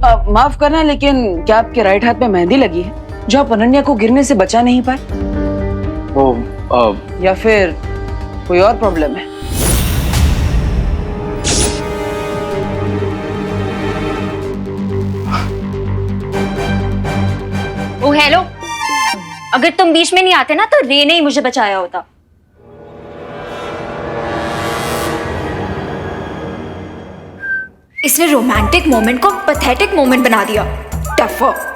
माफ करना, लेकिन क्या आपके राइट हाथ में मेहंदी लगी है जो आप अनन्या को गिरने से बचा नहीं पाए? या फिर कोई और प्रॉब्लम है? ओ हेलो, अगर तुम बीच में नहीं आते ना तो रे ने ही मुझे बचाया होता। इसने रोमांटिक मोमेंट को पैथेटिक मोमेंट बना दिया। टफर।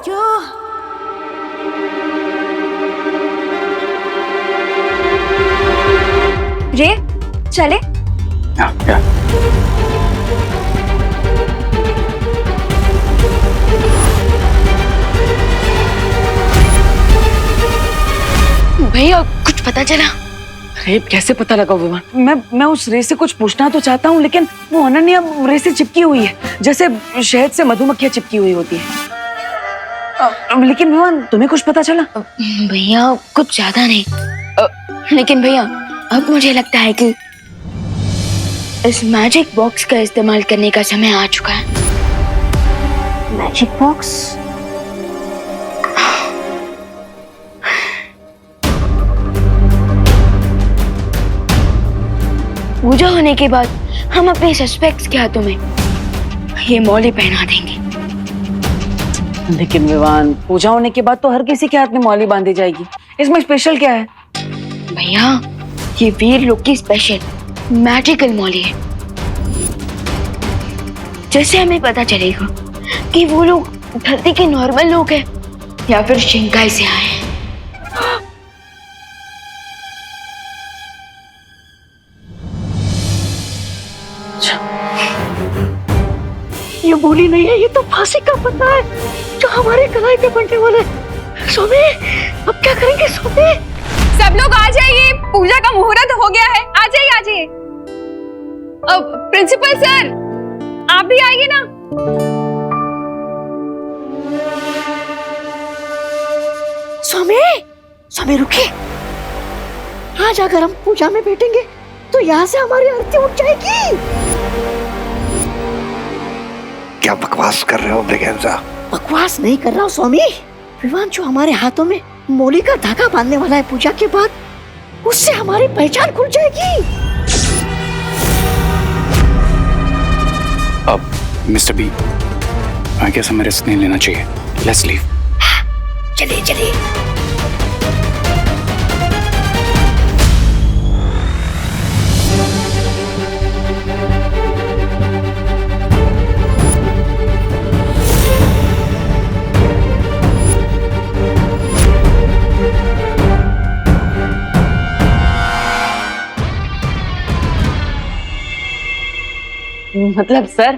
रे चले? क्या? भैया कुछ पता चला? अरे कैसे पता लगा विवान? मैं उस रे से कुछ पूछना तो चाहता हूँ, लेकिन वो अनन्या रे से चिपकी हुई है, जैसे शहद से मधुमक्खियां चिपकी हुई होती है। लेकिन विवान, तुम्हें कुछ पता चला? भैया कुछ ज्यादा नहीं, लेकिन भैया अब मुझे लगता है कि इस मैजिक बॉक्स का इस्तेमाल करने का समय आ चुका है। Magic box? पूजा होने के बाद हम अपने सस्पेक्ट्स के हाथों में ये मौली पहना देंगे। लेकिन विवान, पूजा होने के बाद तो हर किसी के हाथ में मौली बांधी जाएगी, इसमें स्पेशल क्या है? भैया ये वीर लोग की स्पेशल मैजिकल मौली है, जैसे हमें पता चलेगा कि वो लोग धरती के नॉर्मल लोग हैं या फिर शिंकाई से आए हैं। ये बोली नहीं है, ये तो फांसी का पत्ता है जो हमारे कलाई पे बनने वाला है। सोमे, अब क्या करेंगे सोमे? सब लोग आ जाइए, पूजा का मुहूर्त हो गया है। आ जाइए आ जाइए। प्रिंसिपल सर आप भी आइए ना। सोमे, सोमे रुकिए। आज अगर हम पूजा में बैठेंगे तो यहाँ से हमारी आरती उठ जाएगी। क्या बकवास कर रहे हो ब्रिगेंजा? बकवास नहीं कर रहा हूँ स्वामी। विवान जो हमारे हाथों में मौली का धागा बांधने वाला है पूजा के बाद, उससे हमारी पहचान खुल जाएगी। अब मिस्टर बी, आई गेस हमें रिस्क नहीं लेना चाहिए। Let's leave. चलिए चलिए। मतलब सर,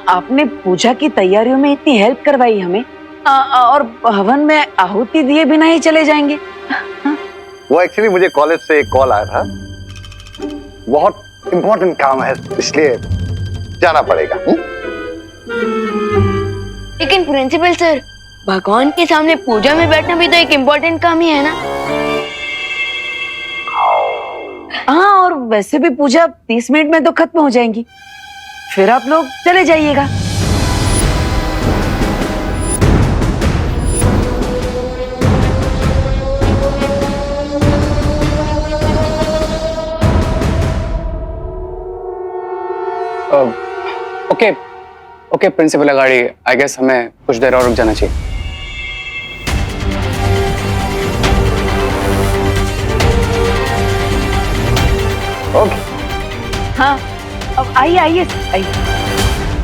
आपने पूजा की तैयारियों में इतनी हेल्प करवाई हमें, और हवन में आहुति दिए बिना ही चले जाएंगे? वो एक्चुअली मुझे कॉलेज से एक कॉल आया था, बहुत इम्पोर्टेंट काम है इसलिए जाना पड़ेगा। लेकिन प्रिंसिपल सर, भगवान के सामने पूजा में बैठना भी तो एक इम्पोर्टेंट काम ही है ना? हाँ, और वैसे भी पूजा 30 मिनट में तो खत्म हो जाएंगी, फिर आप लोग चले जाइएगा। ओके प्रिंसिपल अगाड़ी, आई गेस हमें कुछ देर और रुक जाना चाहिए। ओके। हाँ, अब आइए आइए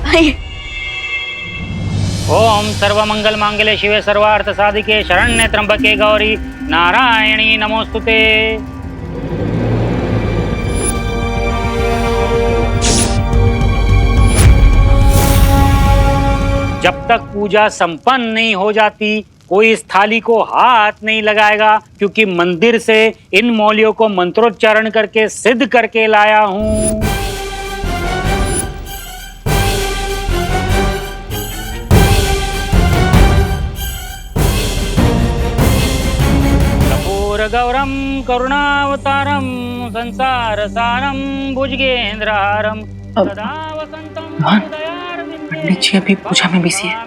आइए। ओम सर्वमंगल मांगल्ये शिवे सर्वार्थ साधिके शरण्ये त्र्यंबके गौरी नारायणी नमोस्तुते। जब तक पूजा संपन्न नहीं हो जाती कोई इस थाली को हाथ नहीं लगाएगा, क्योंकि मंदिर से इन मौलियों को मंत्रोच्चारण करके सिद्ध करके लाया हूं। कपूर गौरम करुणावतारम संसार सारम भुजगेंद्रहारम सदा वसंतम हृदयारविंदे। पंडित जी अभी पूजा में बिजी है,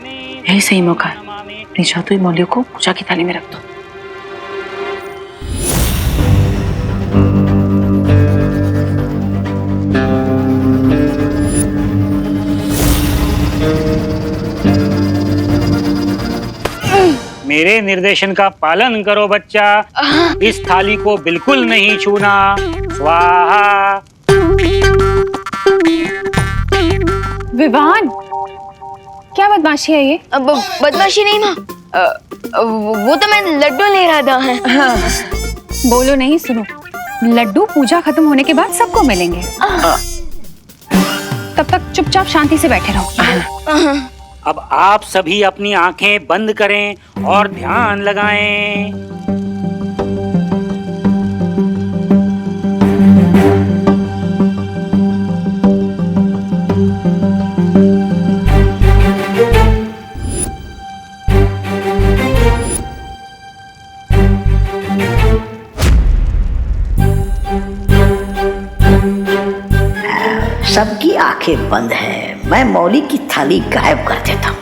यही सही मौका है। अपनी जादुई मौलियों को पूजा की थाली में रख दो। मेरे निर्देशन का पालन करो बच्चा। इस थाली को बिल्कुल नहीं छूना। स्वाहा। विवान, क्या बदमाशी है ये? बदमाशी नहीं माँ, वो तो मैं लड्डू ले रहा था। बोलो नहीं, सुनो। लड्डू पूजा खत्म होने के बाद सबको मिलेंगे। तब तक चुपचाप शांति से बैठे रहो। अब आप सभी अपनी आंखें बंद करें और ध्यान लगाएं। सबकी आंखें बंद है, मैं मौली की थाली गायब कर देता हूँ।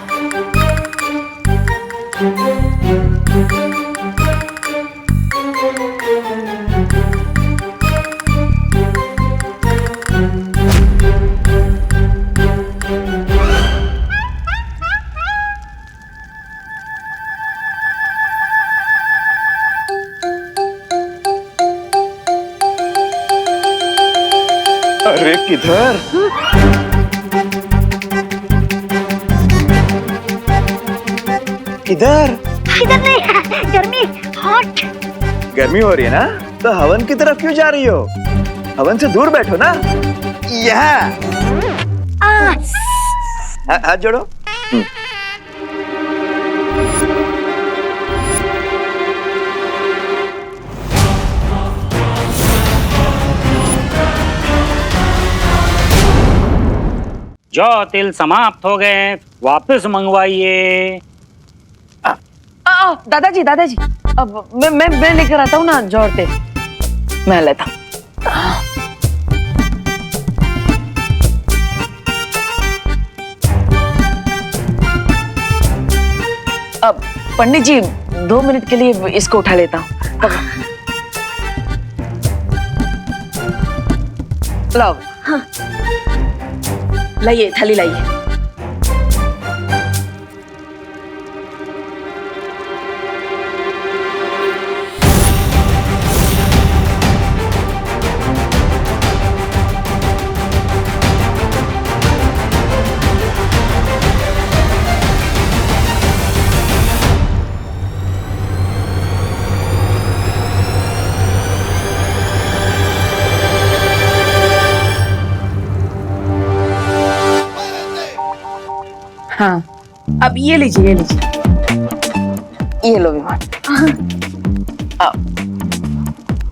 अरे किधर? किधर? इधर नहीं, गर्मी, हॉट। गर्मी हो रही है ना, तो हवन की तरफ क्यों जा रही हो? हवन से दूर बैठो ना। यहाँ हाथ जोड़ो। जो तिल समाप्त हो गए, वापस मंगवाइए। दादाजी दादाजी, अब मैं लेकर आता हूँ ना जोड़ते, मैं लेता हूँ। अब पंडित जी 2 मिनट के लिए इसको उठा लेता हूँ। लाओ, लाइए थाली लाइए। हाँ, अब ये लीजिए, ये लीजिए, ये लो विमान।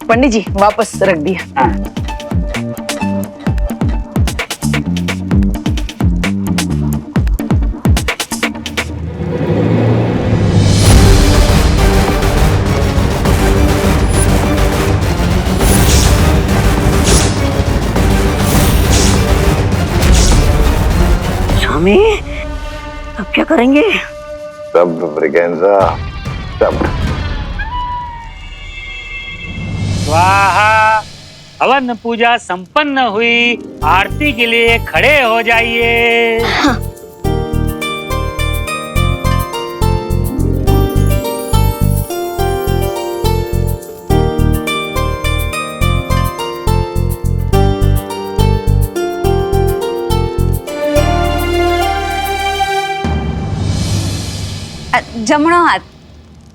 पंडित जी वापस रख दिया। स्वामी, अब क्या करेंगे? सब ब्रिगेंजा, सब। स्वाहा। हवन पूजा संपन्न हुई। आरती के लिए खड़े हो जाइए। जमणो हाथ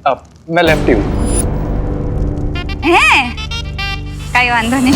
अब मैं लेफ्टी हूँ। है, कई वांधो नहीं।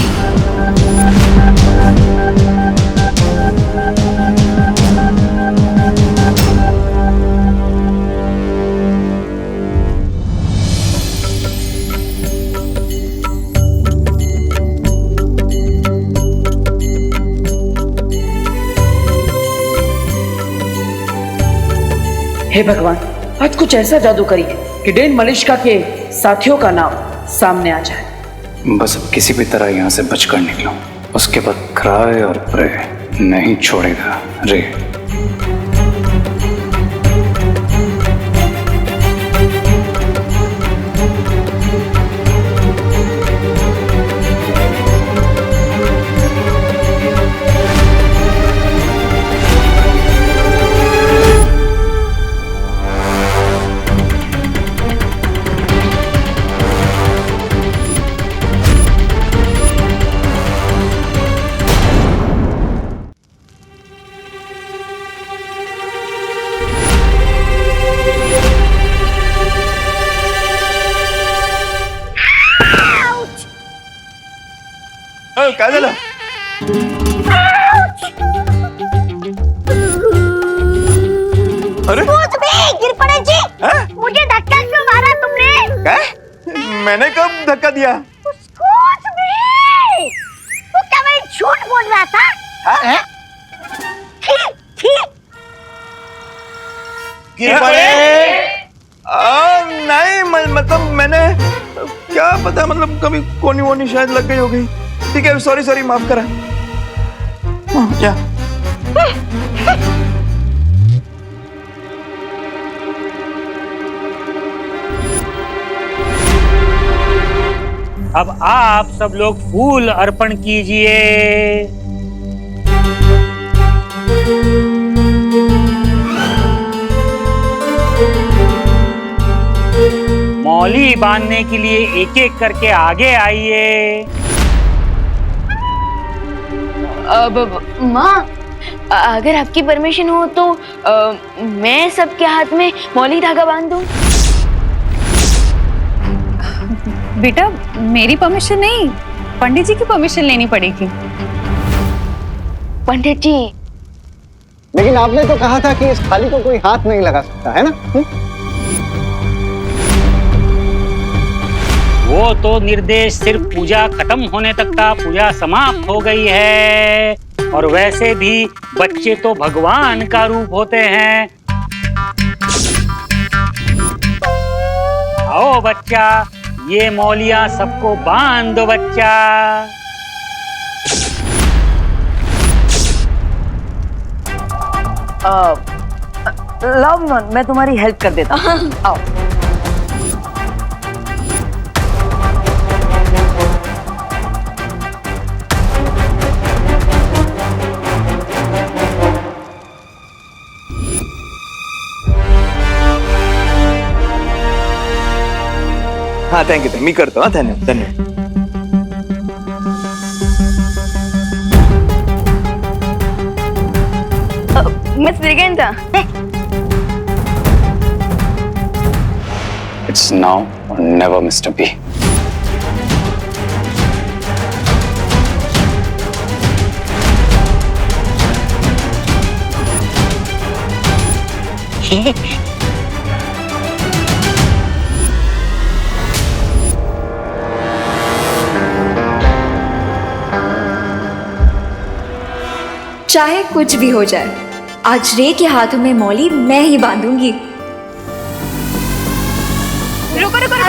हे भगवान, आज कुछ ऐसा जादू करिए कि डेन मलिश्का के साथियों का नाम सामने आ जाए। बस अब किसी भी तरह यहाँ से बचकर निकलो, उसके बाद क्राय और प्रे नहीं छोड़ेगा रे। काय झालं? अरे गिर पड़े जी। हाँ? मुझे धक्का क्यों मारा तुमने? काय? मैंने कब धक्का दिया? Excuse me! तू क्या मैं झूठ बोल रहा था? हाँ? थी। गिर पड़े? नहीं मतलब मैंने क्या पता, मतलब कभी कोनी वोनी शायद लग गई होगी। ठीक है, सॉरी माफ करा। जा। अब आप सब लोग फूल अर्पण कीजिए। मौली बांधने के लिए एक एक करके आगे आइए। माँ, अगर आपकी परमिशन हो तो मैं सबके हाथ में मौली धागा बांध दूं। बेटा मेरी परमिशन नहीं, पंडित जी की परमिशन लेनी पड़ेगी। पंडित जी, लेकिन आपने तो कहा था कि इस थाली को कोई हाथ नहीं लगा सकता है ना? वो तो निर्देश सिर्फ पूजा खत्म होने तक था, पूजा समाप्त हो गई है। और वैसे भी बच्चे तो भगवान का रूप होते हैं। आओ बच्चा, ये मौलियां सबको बांध दो बच्चा। लाओ विमान, मैं तुम्हारी हेल्प कर देता हूँ। आओ। हाँ थैंक यू, मी करतो। हाँ धन्यवाद। Miss Diganta, It's now or never, Mr. B. चाहे कुछ भी हो जाए, आज रे के हाथों में मौली मैं ही बांधूंगी। रुको रुको रुको।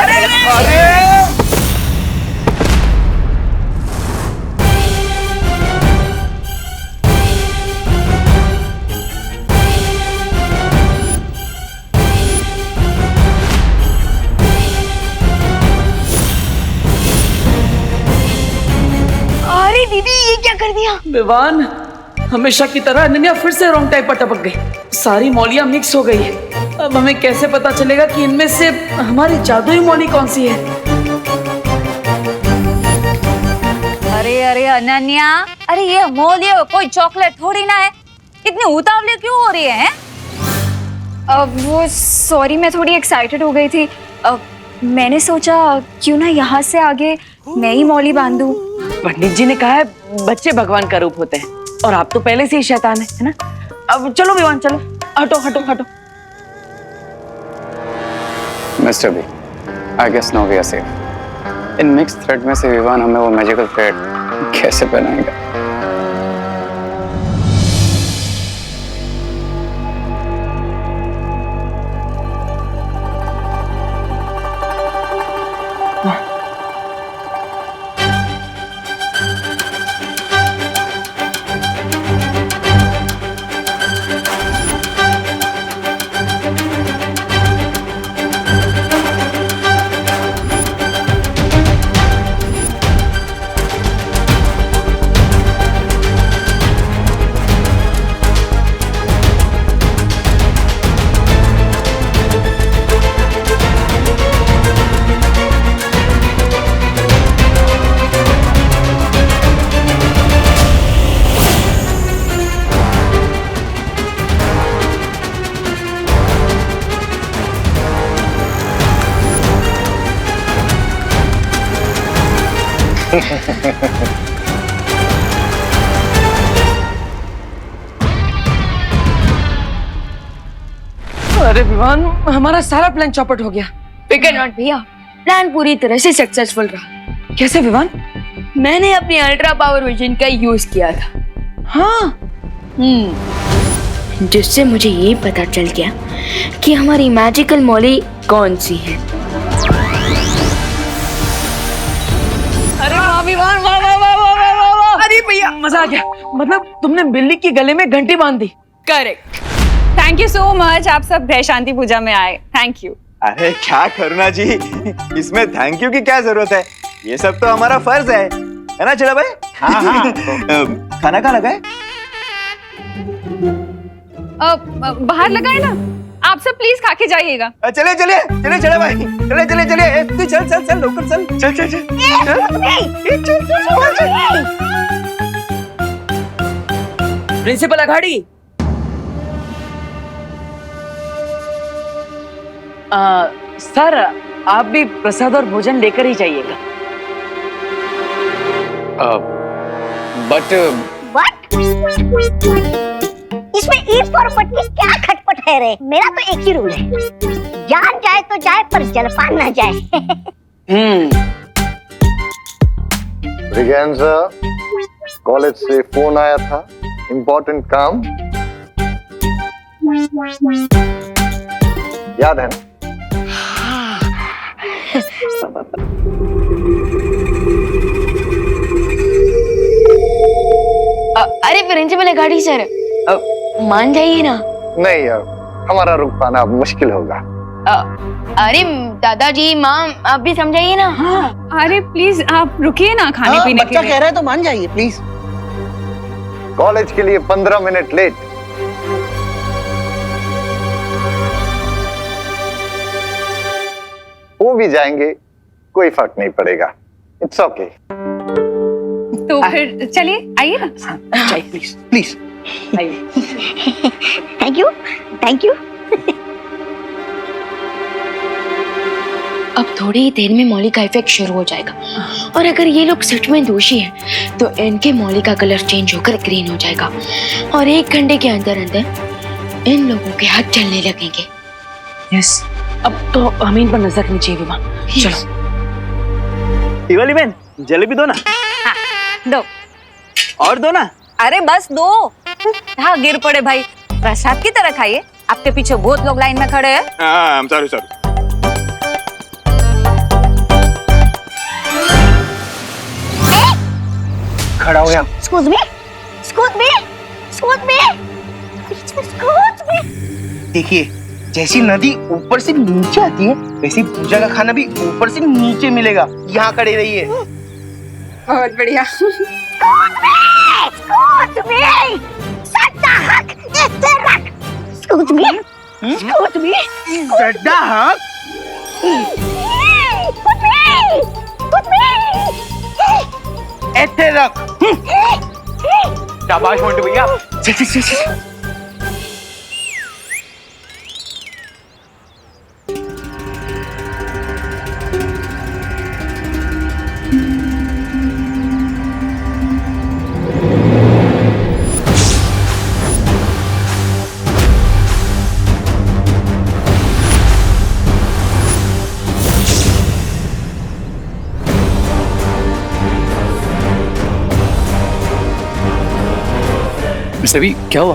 अरे दीदी, ये क्या कर दिया? विवान, हमेशा की तरह अनन्या फिर से रॉन्ग टाइप पर टपक गई। सारी मौलियां मिक्स हो गई है। अब हमें कैसे पता चलेगा कि इनमें से हमारी जादुई मौली कौन सी है? अरे अरे अनन्या, अरे ये मौली कोई चॉकलेट थोड़ी ना है, इतनी उतावली क्यों हो रही है? वो सॉरी, मैं थोड़ी एक्साइटेड हो गई थी। मैंने सोचा क्यों ना यहाँ से आगे मैं ही मौली बांधूं। पंडित जी ने कहा है बच्चे भगवान का रूप होते हैं, और आप तो पहले से ही शैतान है ना? अब चलो विवान, चलो, हटो हटो हटो। Mr. B, I guess now we are safe. In mix thread में से विवान हमें वो मैजिकल थ्रेड कैसे पहनाएगा? अरे विवान, हमारा सारा प्लान चौपट हो गया। फिकर नॉट भैया, प्लान पूरी तरह से सक्सेसफुल रहा। कैसे विवान? मैंने अपनी अल्ट्रा पावर विजन का यूज किया था। हाँ, जिससे मुझे ये पता चल गया कि हमारी मैजिकल मॉली कौन सी है। अरे वाह विवान, वाह वाह वाह वाह वाह वाह वाह। अरे भैया मजा आ गया। मतलब तुमने बिल्ली की गले में घंटी बांध दी। Correct. Thank you so much, आप सब ग्रह शांति पूजा में आए, थैंक यू। अरे क्या करुणा जी, इसमें थैंक यू की क्या जरूरत है, ये सब तो हमारा फर्ज है ना चला भाई? हाँ हाँ। खाना कहाँ लगा है? बाहर लगाए ना, आप सब प्लीज खा के जाइएगा। चले चले चले चले भाई, चले चले चले, तू चल चल चल लोकल चल चल चल चल प्रिंसिपल अघाड़ी, सर आप भी प्रसाद और भोजन लेकर ही जाइएगा। बट इसमें ईद पर बट की क्या खटपट है रे? मेरा तो एक ही रूल है, जान जाए तो जाए पर जलपान ना जाए। विज्ञान सर, कॉलेज से फोन आया था, इम्पोर्टेंट काम, याद है ना? अरे प्रिंसिपल गाड़ी सर, मान जाइए ना। नहीं यार, हमारा रुक पाना अब मुश्किल होगा। अरे दादाजी माँ, आप भी समझाइए ना। हाँ, अरे प्लीज आप रुकिए ना खाने पीने के लिए। बच्चा कह रहा है तो मान जाइए प्लीज। कॉलेज के लिए 15 मिनट लेट। वो भी जाएंगे, कोई फर्क नहीं पड़ेगा, इट्स ओके। तो फिर चलिए, आइए ना। चाहिए प्लीज प्लीज आइए। Thank you thank you. अब थोड़ी ही देर में मौली का इफेक्ट शुरू हो जाएगा, और अगर ये लोग सच में दोषी हैं, तो इनके मौली का कलर चेंज होकर ग्रीन हो जाएगा, और 1 घंटे के अंदर अंदर इन लोगों के हाथ चलने लगेंगे। यस, अब तो हमें इन पर नजर रखनी चाहिए विमान। चलो। दिवाली बहन, जलेबी दो ना। हाँ, दो। और दो ना। अरे बस दो। हाँ, गिर पड़े भाई, प्रसाद की तरह खाइए, आपके पीछे बहुत लोग लाइन में खड़े हैं। Sorry sorry. खड़ा हो गया। Excuse me, excuse me, excuse me, excuse me. देखिए, जैसी नदी ऊपर से नीचे आती है, वैसी पूजा का खाना भी ऊपर से नीचे मिलेगा। यहाँ खड़े रहिए। बहुत बढ़िया। एक्सक्यूज मी, सट्टा हक इसे रख। एक्सक्यूज मी, एक्सक्यूज मी, सड्डा हक। ऐसे रख। शाबाश मोंटू भैया। चल चल चल चल। सभी क्या हुआ?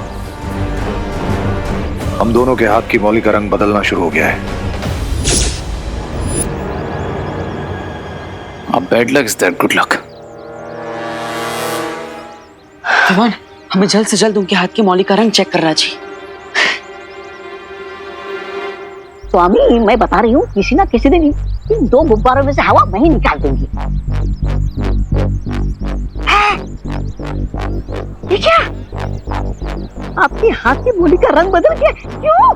हम दोनों के हाथ की मौली का रंग बदलना शुरू हो गया है। अब bad luck is that good luck. विमान, हमें जल्द से जल्द उनके हाथ की मौली का रंग चेक करना चाहिए। स्वामी, मैं बता रही हूँ, किसी ना किसी दिन इन 2 गुब्बारों में से हवा मैं ही निकाल दूंगी। ये क्या? आपके हाथ की मौली का रंग बदल गया, क्यों?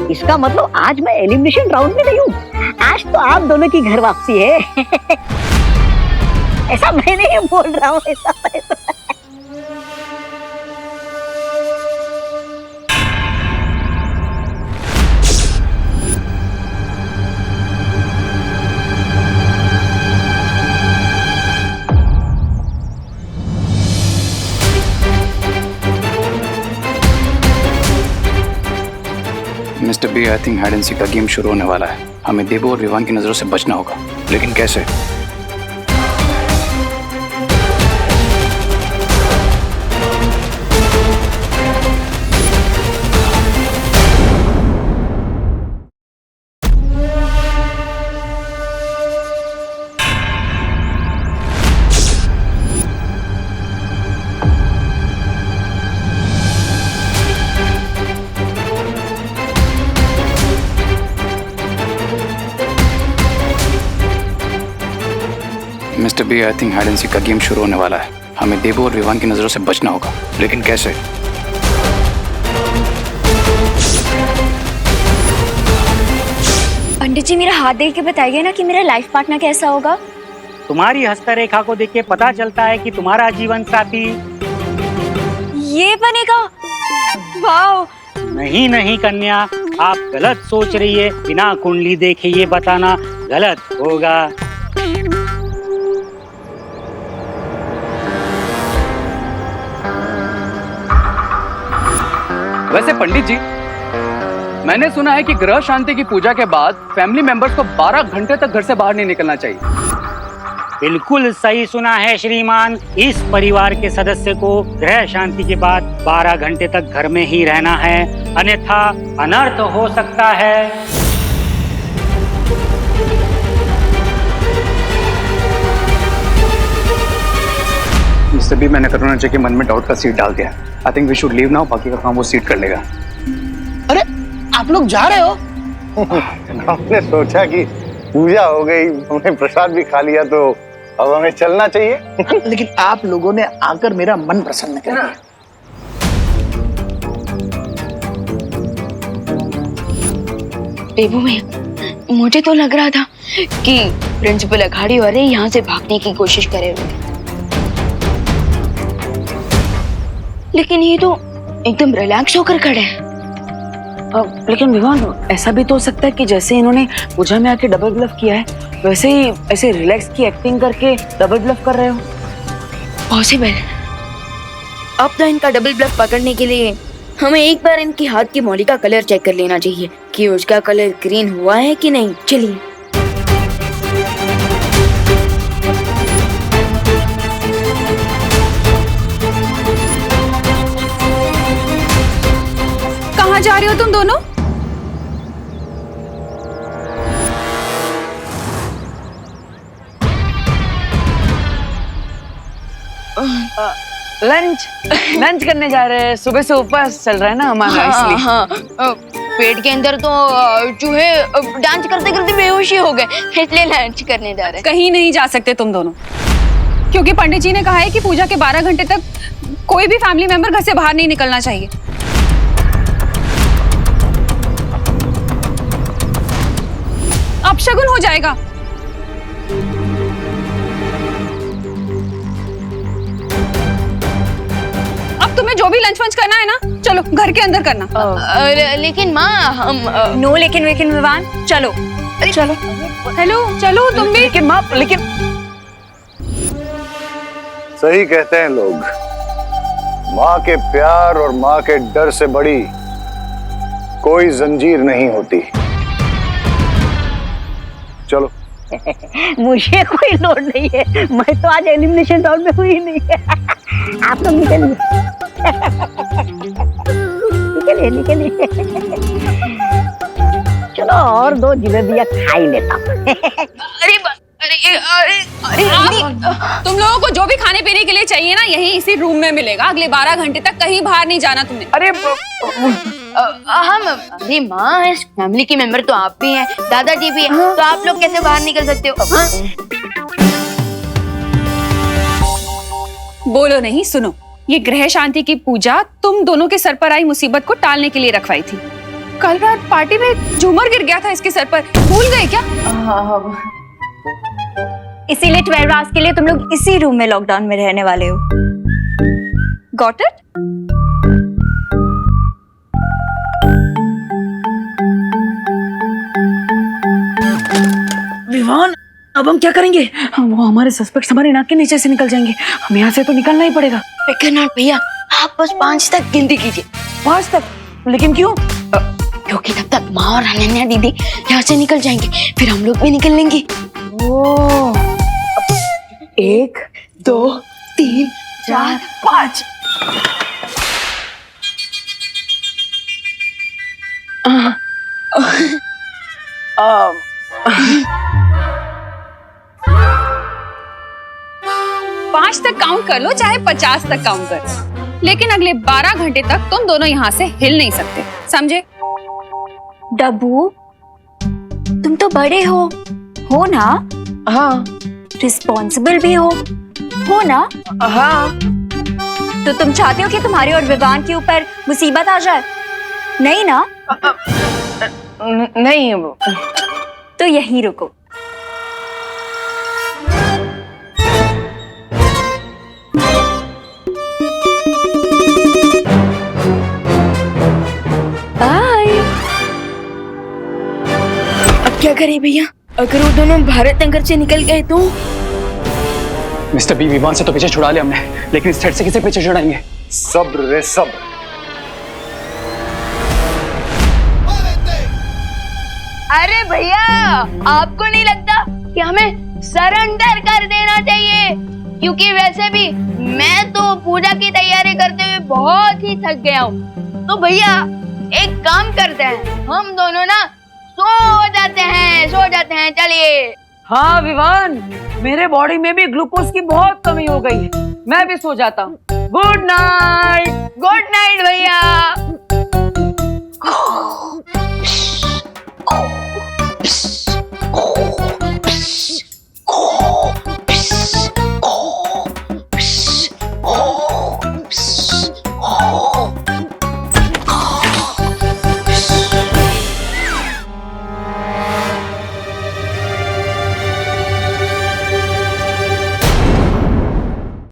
इसका मतलब आज मैं एलिमिनेशन राउंड में नहीं हूँ, आज तो आप दोनों की घर वापसी है। ऐसा मैं नहीं बोल रहा हूँ, ऐसा B I think hide and seek का गेम शुरू होने वाला है। हमें देबू और विवान की नजरों से बचना होगा। लेकिन कैसे? Mister B I think hide and seek का गेम शुरू होने वाला है। हमें देबू और विवान की नजरों से बचना होगा। लेकिन कैसे? पंडित जी मेरा हाथ देख के बताइए ना कि मेरा लाइफ पार्टनर कैसा होगा। तुम्हारी हस्तरेखा को देख के पता चलता है कि तुम्हारा जीवन साथी ये बनेगा। वाह। नहीं नहीं कन्या, आप गलत सोच रही है। बिना कुंडली देखे ये बताना गलत होगा। वैसे पंडित जी, मैंने सुना है कि ग्रह शांति की पूजा के बाद फैमिली मेंबर्स को 12 घंटे तक घर से बाहर नहीं निकलना चाहिए। बिल्कुल सही सुना है श्रीमान। इस परिवार के सदस्य को ग्रह शांति के बाद 12 घंटे तक घर में ही रहना है, अन्यथा अनर्थ हो सकता है। मिस्टर बी, मैंने करुणा जी के मन में डाउट का सीड डाल दिया। I think we should leave now. बाकी का काम वो सीड कर लेगा। अरे आप लोग जा रहे हो? हमने सोचा कि पूजा हो गई, हमने प्रसाद भी खा लिया, तो अब हमें चलना चाहिए। लेकिन आप लोगों ने आकर मेरा मन प्रसन्न कर दिया। देबू भैया, मुझे तो लग रहा था कि प्रिंसिपल अखाड़ी वाले यहाँ से भागने की कोशिश करे हुए, लेकिन ये तो एकदम रिलैक्स होकर खड़े हैं। लेकिन विवान, ऐसा भी तो हो सकता है कि जैसे इन्होंने पूजा में आके डबल ब्लफ किया है, वैसे ही ऐसे रिलैक्स की एक्टिंग करके डबल ब्लफ कर रहे हो। पॉसिबल। अब तो इनका डबल ब्लफ पकड़ने के लिए हमें एक बार इनके हाथ की मौली का कलर चेक कर लेना चाहिए कि उसका कलर ग्रीन हुआ है कि नहीं। चलिए। कहाँ जा रहे हो तुम दोनों? लंच करने जा रहे हैं। सुबह से उपवास चल रहा है ना हमारा, इसलिए। हाँ, पेट के अंदर तो चूहे डांस करते करते बेहोशी हो गए, इसलिए लंच करने जा रहे हैं। कहीं नहीं जा सकते तुम दोनों, क्योंकि पंडित जी ने कहा है कि पूजा के 12 घंटे तक कोई भी फैमिली मेंबर घर से बाहर नहीं निकलना चाहिए। अपशगुन हो जाएगा। अब तुम्हें जो भी लंच वंच करना है ना, चलो घर के अंदर करना। लेकिन माँ, हम नो लेकिन विवान, चलो चलो। हेलो, चलो तुम भी। लेकिन माँ, लेकिन सही कहते हैं लोग, माँ के प्यार और माँ के डर से बड़ी कोई जंजीर नहीं होती। चलो। मुझे कोई लोड नहीं है, मैं तो आज एलिमिनेशन राउंड में हुई नहीं है। आप तो निकलिए निकलिए निकलिए। चलो और 2 जलेबियां खा ही लेता हूँ। अरे तुम लोगों को जो भी खाने पीने के लिए चाहिए ना, यही इसी रूम में मिलेगा। अगले 12 घंटे तक कहीं बाहर नहीं जाना तुमने। अरे हम, अरे माँ, इस फैमिली के मेंबर तो आप भी हैं, दादाजी भी हैं, तो आप लोग कैसे बाहर निकल सकते हो? हाँ? बोलो नहीं, सुनो। ये ग्रह शांति की पूजा तुम दोनों के सर पर आई मुसीबत को टालने के लिए रखवाई थी। कल रात पार्टी में झूमर गिर गया था इसके सर पर, भूल गए क्या? इसीलिए 12 आवर्स के लिए तुम लोग इसी रूम में लॉकडाउन में रहने वाले हो। Got it? विवान, अब हम क्या करेंगे? वो हमारे सस्पेक्ट्स हमारे नाक के नीचे से निकल जाएंगे। हम यहाँ से तो निकलना ही पड़ेगा। फिकर नॉट भैया, आप बस 5 तक गिनती कीजिए। 5 तक? लेकिन क्यों? क्योंकि तब तक माँ और अनन्या दीदी यहाँ से निकल जाएंगे, फिर हम लोग भी निकल लेंगे। ओ 1 2 3 4 5 5 तक काउंट कर लो, चाहे 50 तक काउंट कर लो, लेकिन अगले 12 घंटे तक तुम दोनों यहाँ से हिल नहीं सकते, समझे? डब्बू, तुम तो बड़े हो ना? हाँ रिस्पॉन्सिबल भी हो ना? हाँ। तो तुम चाहते हो कि तुम्हारे और विवान के ऊपर मुसीबत आ जाए? नहीं ना? नहीं। तो यहीं रुको। बाय। अब क्या करें भैया? अगर वो दोनों भारत नगर से निकल गए तो? मिस्टर बी, विवान से तो पीछे छुड़ा लिया हमने, लेकिन इस थ्रेड से किसे पीछे छुड़ाएंगे? सब्र रे सब्र। अरे भैया, आपको नहीं लगता कि हमें सरेंडर कर देना चाहिए? क्योंकि वैसे भी मैं तो पूजा की तैयारी करते हुए बहुत ही थक गया हूँ। तो भैया एक काम करते हैं, हम दोनों ना सो जाते हैं, चलिए। हाँ विवान, मेरे बॉडी में भी ग्लूकोज की बहुत कमी हो गई है, मैं भी सो जाता हूँ। Good night. गुड नाइट भैया।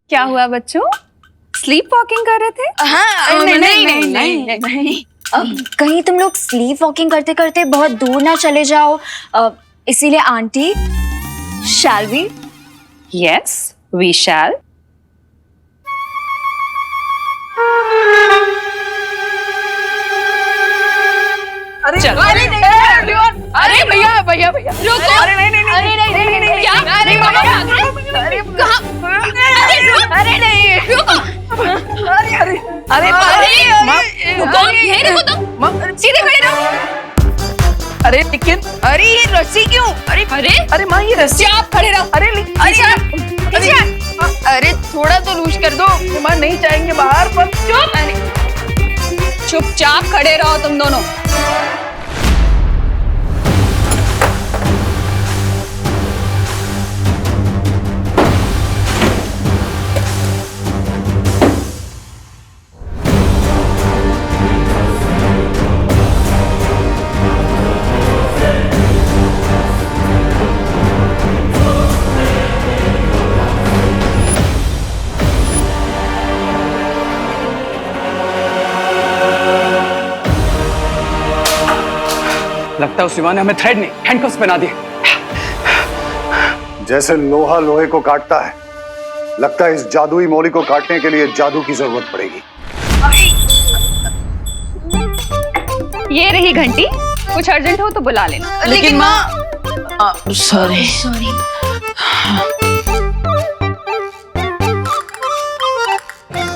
क्या हुआ बच्चों? स्लीप वॉकिंग कर रहे थे? हाँ, नहीं। कहीं तुम लोग स्लीप वॉकिंग करते करते बहुत दूर ना चले जाओ, इसीलिए aunty, shall we? Yes, we shall. चलो। अरे भैया रुको। अरे नहीं। क्या? अरे कहाँ? अरे नहीं रुको। अरे रुको, यहीं रुको तुम, सीधे खड़े रहो। अरे लेकिन अरे ये रस्सी क्यों? अरे माँ, ये रस्सी। आप खड़े रहो। अरे थोड़ा तो लूज कर दो। माँ नहीं जाएंगे बाहर, पर चुपचाप खड़े रहो तुम दोनों। लगता है उस विवान ने हमें थ्रेड नहीं, हैंडकफ्स पहना दिए। जैसे लोहा लोहे को काटता है, लगता है इस जादुई मौली को काटने के लिए जादू की जरूरत पड़ेगी। ये रही घंटी, कुछ अर्जेंट हो तो बुला लेना। लेकिन माँ, सॉरी।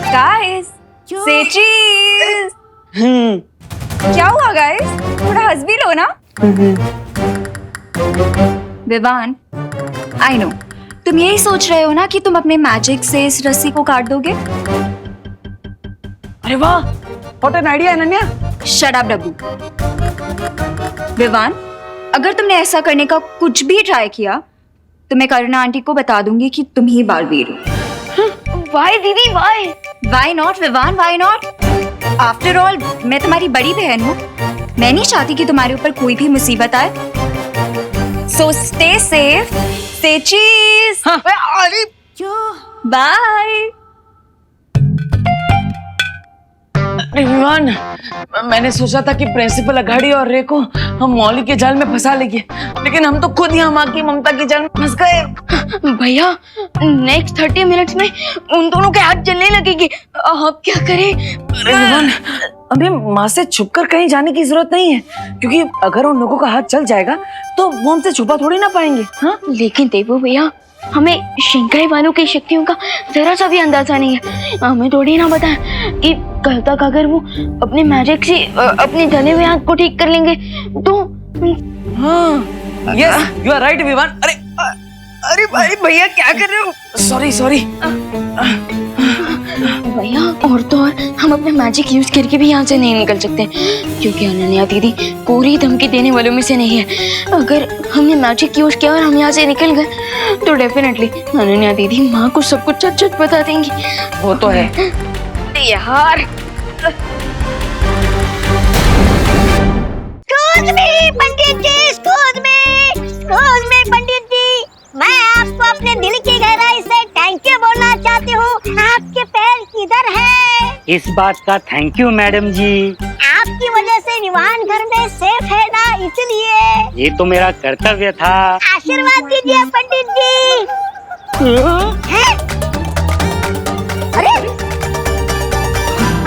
गाइस, से चीज। क्या हुआ गाइस? थोड़ा हंस भी लो ना। विवान, आई नो तुम यही सोच रहे हो ना कि तुम अपने मैजिक से इस रस्सी को काट दोगे। अरे वाह, what an idea Ananya. Shut up Dabbu. Vivaan, अगर तुमने ऐसा करने का कुछ भी ट्राई किया तो मैं करुणा आंटी को बता दूंगी कि तुम ही बालवीर हो। वाई दीदी why? Why not, Vivaan? Why not? After all, मैं तुम्हारी बड़ी बहन हूँ। मैं नहीं चाहती कि तुम्हारे ऊपर कोई भी मुसीबत आए। So stay safe, say cheese. अरे Bye. विवान, मैंने सोचा था कि प्रिंसिपल अघाड़ी और रे को हम मौली के जाल में फंसा लेंगे, लेकिन हम तो खुद ही माँ की ममता के जाल में फंस गए। भैया, नेक्स्ट 30 मिनट्स में उन दोनों के हाथ जलने लगेंगे। अब क्या करें? विवान, हमें माँ से छुपकर कहीं जाने की जरूरत नहीं है, क्योंकि अगर उन लोगों का हाथ चल जाएगा तो वो हमसे छुपा थोड़ी ना पाएंगे। हाँ, लेकिन देवू भैया, हमें शिंकाई वालों की शक्तियों का जरा सा भी अंदाजा नहीं है। हमें थोड़ी ना पता है कि कल तक अगर वो अपने मैजिक से अपने जले हुए हाथ को ठीक कर लेंगे तो। हाँ, yes, you are right Vivaan. अरे अरे भाई भैया क्या कर रहे हो? सॉरी सॉरी भैया, और तो और हम अपने मैजिक यूज करके भी यहाँ से नहीं निकल सकते, क्योंकि अनन्या दीदी पूरी धमकी देने वालों में से नहीं है। अगर हमने मैजिक यूज किया और हम यहाँ से निकल गए तो डेफिनेटली अनन्या दीदी माँ को सब कुछ सच सच बता देंगी। वो तो है यार। पंडित जी, एक्सक्यूज मी पंडित जी, मैं आपको अपने दिल की गहराई से थैंक यू बोलना चाहती हूँ। आपके पैर किधर है? इस बात का थैंक यू मैडम जी। आपकी वजह से विवान घर में सेफ है ना, इसलिए। ये तो मेरा कर्तव्य था। आशीर्वाद दीजिए पंडित जी। हैं? अरे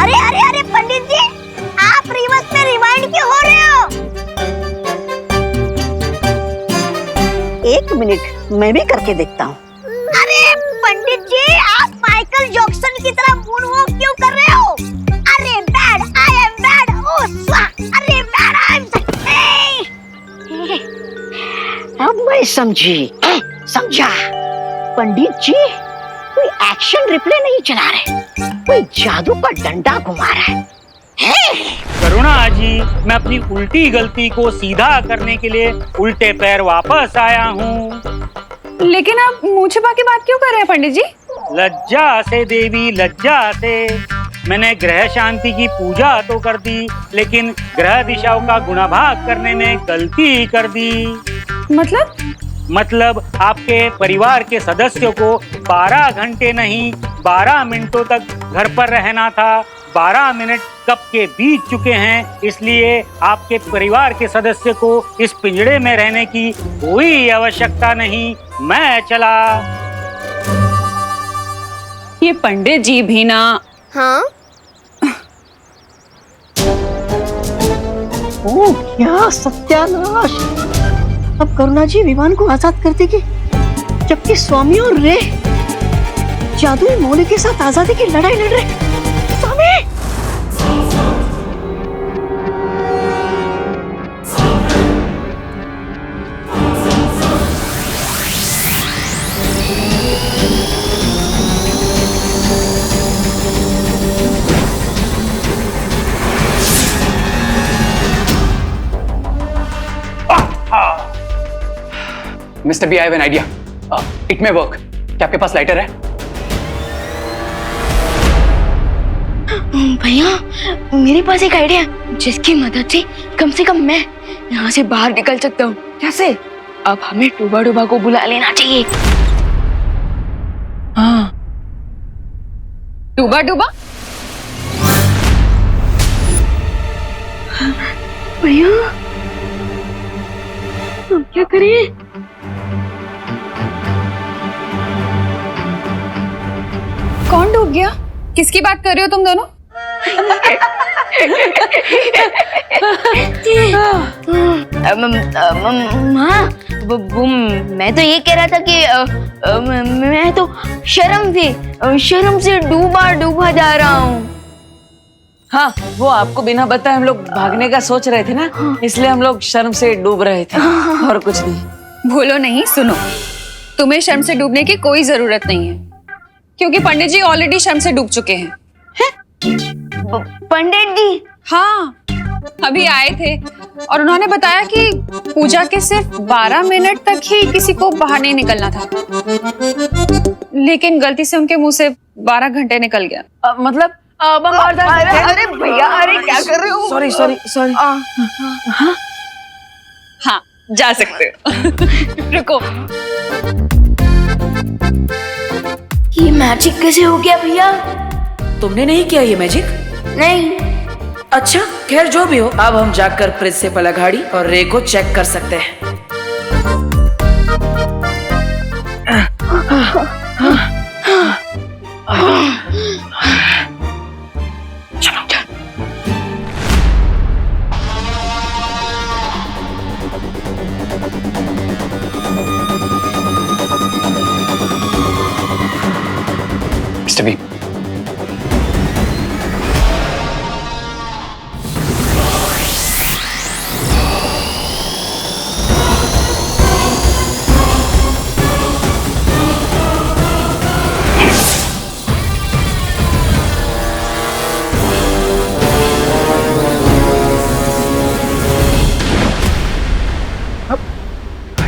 अरे अरे अरे पंडित जी, आप रिवर्स में रिवाइंड क्यों हो रहे हो? एक मिनट, मैं भी करके देखता हूँ। अरे पंडित जी, आप माइकल जैक्सन की तरह मूनवॉक क्यों कर रहे हो? अरे बैड, आई एम बैड। ओह अरे बैड, आई एम। अब मैं समझा। पंडित जी कोई एक्शन रिप्ले नहीं चला रहे, कोई जादू का डंडा घुमा रहा है। करुणा जी, मैं अपनी उल्टी गलती को सीधा करने के लिए उल्टे पैर वापस आया हूँ। लेकिन आप मुंह छिपा के बात क्यों कर रहे हैं पंडित जी? लज्जा से देवी, लज्जा से। मैंने ग्रह शांति की पूजा तो कर दी, लेकिन ग्रह दिशाओं का गुणाभाग करने में गलती कर दी। मतलब आपके परिवार के सदस्यों को 12 घंटे नहीं 12 मिनटों तक घर पर रहना था। 12 मिनट कब के बीत चुके हैं, इसलिए आपके परिवार के सदस्य को इस पिंजड़े में रहने की कोई आवश्यकता नहीं। मैं चला। ये पंडित जी भी ना। हाँ? ओ क्या सत्यानाश! अब करुणा जी विवान को आजाद कर देगी, जबकि स्वामी और रे जादुई मोले के साथ आजादी की लड़ाई लड़ रहे। Swami! Mister B, I have an idea. It may work. क्या आपके पास लाइटर है? भैया, मेरे पास एक आइडिया है जिसकी मदद से कम मैं यहाँ से बाहर निकल सकता हूँ। कैसे? अब हमें डूबा डूबा को बुला लेना चाहिए। हाँ, डूबा डूबा? भैया, हम क्या करें? कौन डूब गया? किसकी बात कर रहे हो तुम दोनों? माँ, वो मैं तो ये कह रहा था कि मैं तो शर्म से डूबा जा रहा हूँ। हाँ, वो आपको बिना बताए हम लोग भागने का सोच रहे थे ना, इसलिए हम लोग शर्म से डूब रहे थे, और कुछ नहीं। भूलो नहीं, सुनो, तुम्हें शर्म से डूबने की कोई जरूरत नहीं है, क्योंकि पंडित जी ऑलरेडी शर्म से डूब चुके हैं। पंडित जी? हाँ, अभी आए थे और उन्होंने बताया कि पूजा के सिर्फ 12 मिनट तक ही किसी को बाहर नहीं निकलना था, लेकिन गलती से उनके मुंह से 12 घंटे निकल गया। मतलब अरे भैया, अरे क्या कर रहे हो? सॉरी। हाँ, जा सकते हो। रुको, ये मैजिक कैसे हो गया भैया? तुमने नहीं किया ये मैजिक? नहीं। अच्छा, खैर जो भी हो, अब हम जाकर प्रिंसिपल अघाड़ी और रे को चेक कर सकते हैं। मिस्टर बी,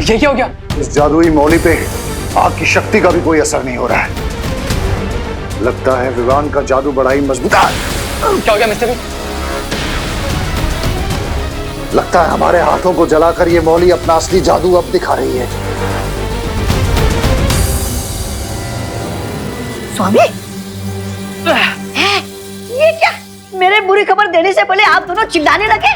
ये क्या हो गया? इस जादुई मौली पे आग की शक्ति का भी कोई असर नहीं हो रहा है। लगता है विवान का जादू बड़ा ही मजबूत है। क्या हो गया मिस्टर बी? लगता है हमारे हाथों को जलाकर ये मौली अपना असली जादू अब दिखा रही है। स्वामी, ये क्या? मेरे बुरी खबर देने से पहले आप दोनों चिल्लाने लगे।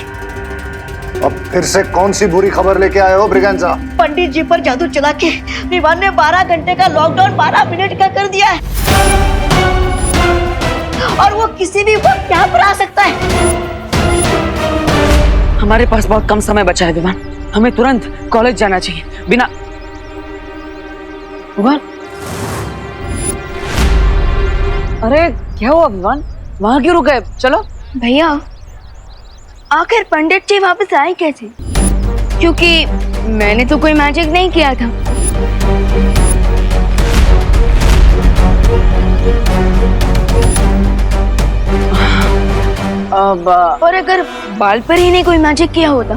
अब फिर से कौन सी बुरी खबर लेके आए हो ब्रिगेंजा? पंडित जी पर जादू चला के विवान ने 12 घंटे का लॉकडाउन 12 मिनट का कर दिया है और वो किसी भी वक्त यहाँ पर आ सकता है। हमारे पास बहुत कम समय बचा है विवान, हमें तुरंत कॉलेज जाना चाहिए। बिना विवान, अरे क्या हुआ विवान? वहां क्यों रुक गए? चलो। भैया आखिर पंडित जी वापस आए कैसे? क्योंकि मैंने तो कोई मैजिक नहीं किया था। अब और अगर बाल पर ही ने कोई मैजिक किया होता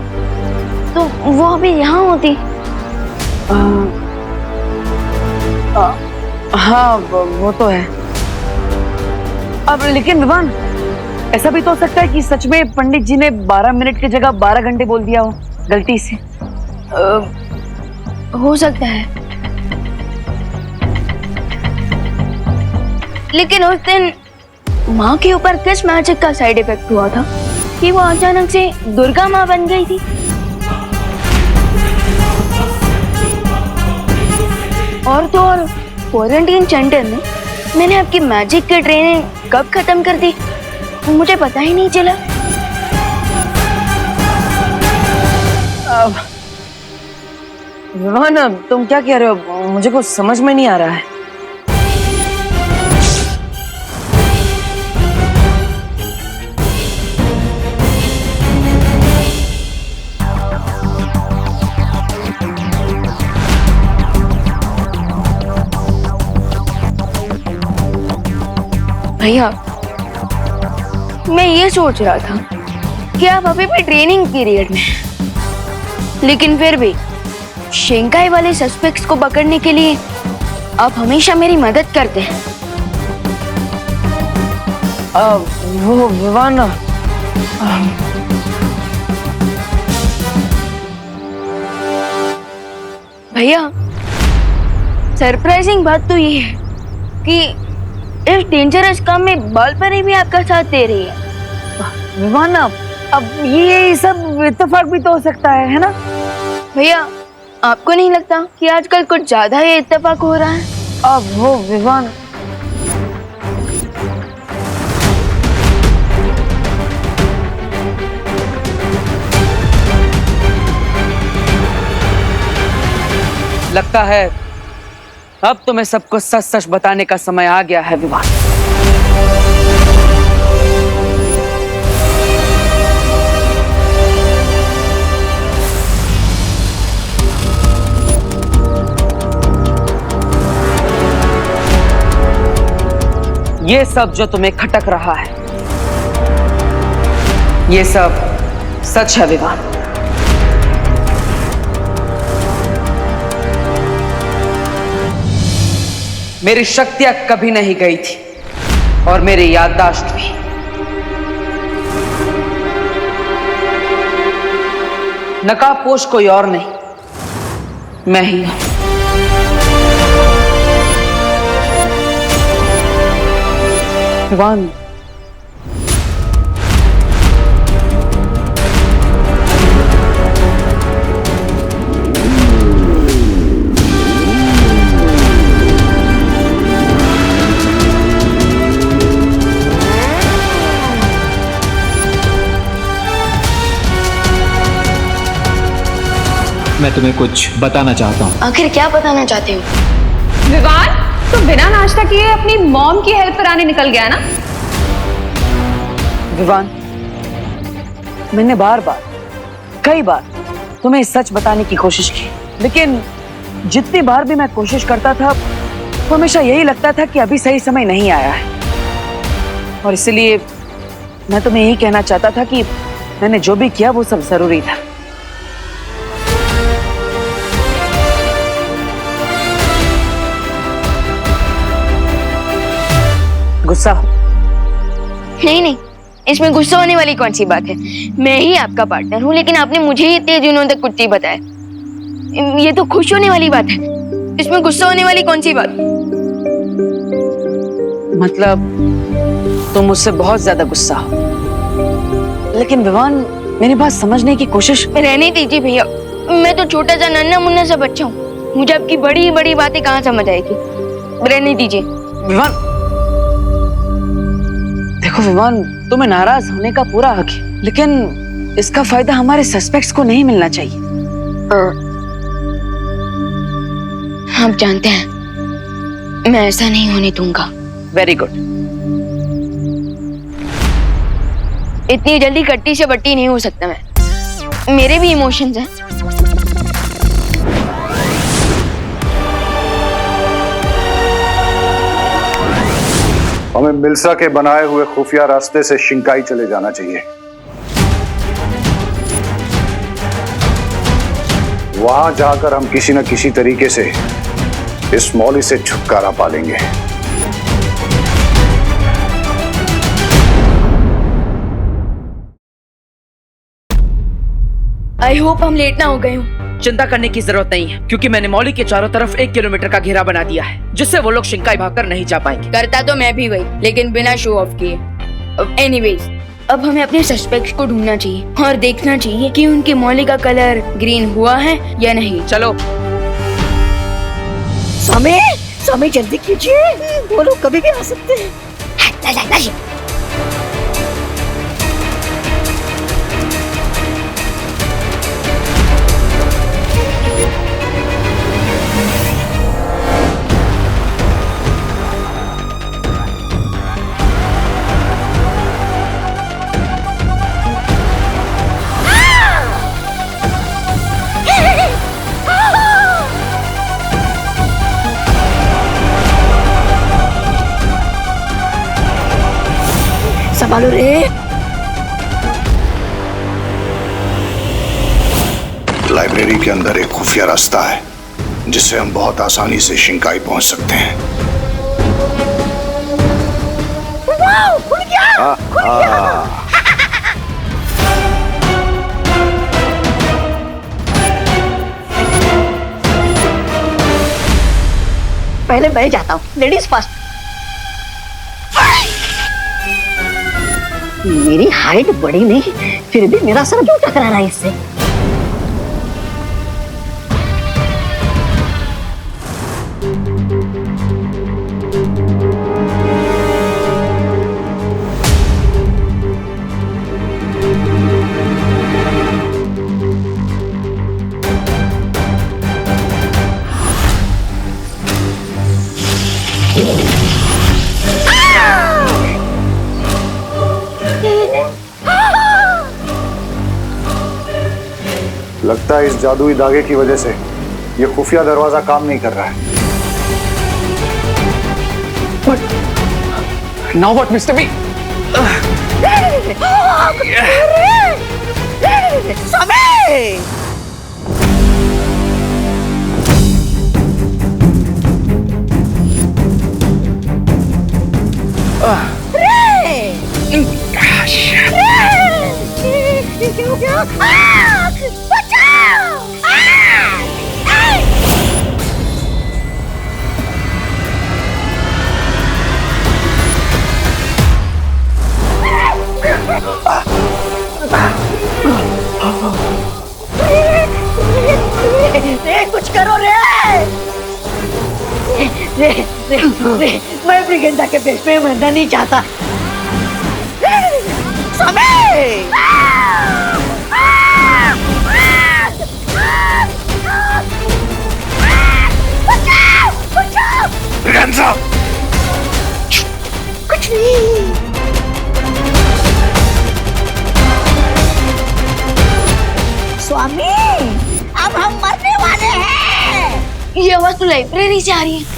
तो वो अभी यहाँ होती। हाँ वो तो है। अब लेकिन विवान, ऐसा भी तो हो सकता है कि सच में पंडित जी ने 12 मिनट की जगह 12 घंटे बोल दिया हो गलती से। हो सकता है, लेकिन उस दिन माँ के ऊपर किस मैजिक का साइड इफेक्ट हुआ था कि वो अचानक से दुर्गा माँ बन गई थी? और तो और क्वारंटीन सेंटर में मैंने आपकी मैजिक की ट्रेनिंग कब खत्म कर दी मुझे पता ही नहीं चला। विवान, तुम क्या कह रहे हो? मुझे कुछ समझ में नहीं आ रहा है। भैया मैं ये सोच रहा था कि आप अभी भी ट्रेनिंग पीरियड में हैं, लेकिन फिर भी शेंकाई वाले सस्पेक्ट्स को पकड़ने के लिए आप हमेशा मेरी मदद करते हैं। वो विवान, भैया सरप्राइजिंग बात तो ये है कि इस डेंजरस काम में बाल परी भी आपका साथ दे रही है। विवान, अब ये सब इत्तेफाक भी तो हो सकता है ना? भैया आपको नहीं लगता कि आजकल कुछ ज्यादा ही इत्तेफाक हो रहा है? अब वो विवान, लगता है अब तुम्हें सबको सच सच बताने का समय आ गया है विवान। ये सब जो तुम्हें खटक रहा है, ये सब सच है विवान। मेरी शक्तियां कभी नहीं गई थी और मेरी याददाश्त भी। नकाबपोश कोई और नहीं, मैं ही हूं। विवान, मैं तुम्हें कुछ बताना चाहता हूँ। आखिर क्या बताना चाहते हो? विवान, तो बिना नाश्ता किए अपनी मॉम की हेल्प कराने निकल गया ना? विवान, मैंने बार बार कई बार तुम्हें सच बताने की कोशिश की, लेकिन जितनी बार भी मैं कोशिश करता था तो हमेशा यही लगता था कि अभी सही समय नहीं आया है। और इसलिए मैं तुम्हें यही कहना चाहता था कि मैंने जो भी किया वो सब जरूरी था। गुस्सा हो? नहीं नहीं, इसमें गुस्सा होने वाली कौन सी बात है। मैं ही आपका पार्टनर हूँ, लेकिन आपने मुझे ही इतने दिनों तक कुछ नहीं बताया। ये तो खुश होने वाली बात है, इसमें गुस्सा होने वाली कौन सी बात? मतलब तुम मुझसे बहुत ज्यादा गुस्सा हो। लेकिन विवान, मेरी बात समझने की कोशिश। रहने दीजिए भैया, मैं तो छोटा सा नन्हा मुन्ना सा बच्चा हूँ, मुझे आपकी बड़ी बड़ी बातें कहाँ समझ आएगी। रहने दीजिए। विवान देखो विवान, तुम्हें नाराज होने का पूरा हक है, लेकिन इसका फायदा हमारे सस्पेक्ट्स को नहीं मिलना चाहिए। आप जानते हैं मैं ऐसा नहीं होने दूंगा। Very good. इतनी जल्दी कट्टी से बट्टी नहीं हो सकता मैं, मेरे भी इमोशंस हैं। हमें मिल्सा के बनाए हुए खुफिया रास्ते से शिंकाई चले जाना चाहिए। वहां जाकर हम किसी न किसी तरीके से इस मौली से छुटकारा पा लेंगे। आई होप हम लेट ना हो गए हूँ। चिंता करने की जरूरत नहीं है, क्योंकि मैंने मौली के चारों तरफ 1 किलोमीटर का घेरा बना दिया है, जिससे वो लोग शिंकाई भागकर नहीं जा पाएंगे। करता तो मैं भी वही, लेकिन बिना शो ऑफ किए। एनीवेज, अब हमें अपने सस्पेक्ट्स को ढूंढना चाहिए और देखना चाहिए कि उनके मौली का कलर ग्रीन हुआ है या नहीं। चलो। समय जल्दी कीजिए, वो लोग कभी भी आ सकते हैं। संभालो रे। लाइब्रेरी के अंदर एक खुफिया रास्ता है, जिससे हम बहुत आसानी से शिंकाई पहुंच सकते हैं। वाओ, खुल गया, खुल गया। पहले मैं जाता हूँ, लेडीज फर्स्ट। मेरी हाइट बड़ी नहीं, फिर भी मेरा सर क्यों टकरा रहा है इससे? लगता है इस जादुई धागे की वजह से ये खुफिया दरवाजा काम नहीं कर रहा है। Now what mister B? समय! कुछ करो रे! मैं ब्रिगेंडा के बेस में मरना नहीं चाहता। समय! ब्रिगेंजा। कुछ नहीं। स्वामी, अब हम मरने वाले हैं। ये आवाज तो लाइब्रेरी से आ रही है।